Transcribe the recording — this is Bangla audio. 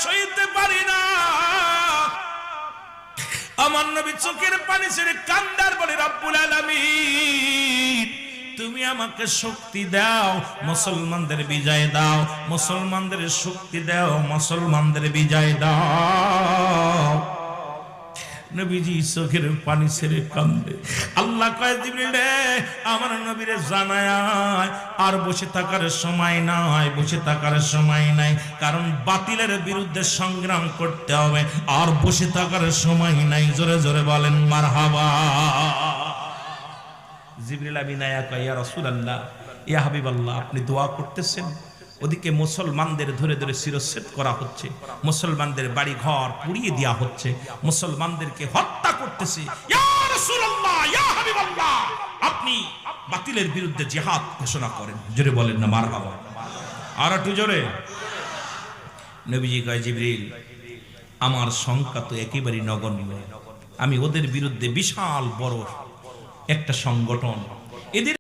সইতে পারি না। আমার নবী চোখের পানি ছেড়ে কান্দার বলে রব্বুল আলামিন তুমি আমাকে শক্তি দাও, মুসলমানদের বিজয় দাও, মুসলমানদের শক্তি দাও, মুসলমানদের বিজয় দাও। নবীজি চোখের পানি ছেড়ে কান্দে। আল্লাহ কয় জিবরিল রে আমার নবীরে জানায় আর বসে থাকার সময় নাই, বসে থাকার সময় নাই, কারণ বাতিলের বিরুদ্ধে সংগ্রাম করতে হবে, আর বসে থাকার সময় নাই। জোরে জোরে বলেন মারহাবা। জিবরিল আমিন আয়া কয় ইয়া রাসূলুল্লাহ, ইয়া হাবিবাল্লাহ, আপনি দোয়া করতেছেন, ওদিকে মুসলমানদের ধরে ধরে শিরচ্ছেদ করা হচ্ছে, মুসলমানদের বাড়ি ঘর পুড়িয়ে দেওয়া হচ্ছে, মুসলমানদেরকে হত্যা করতেছে। ইয়া রাসূলুল্লাহ, ইয়া হাবিবাল্লাহ, আপনি বাতিলের বিরুদ্ধে জিহাদ ঘোষণা করেন। জোরে বলেন না মারহাবা। আর একটু জোরে। নবীজি কয় জিবরিল আমার সংখ্যা তো একেবারেই নগণ্য, আমি ওদের বিরুদ্ধে বিশাল বড় একটা সংগঠন, এদের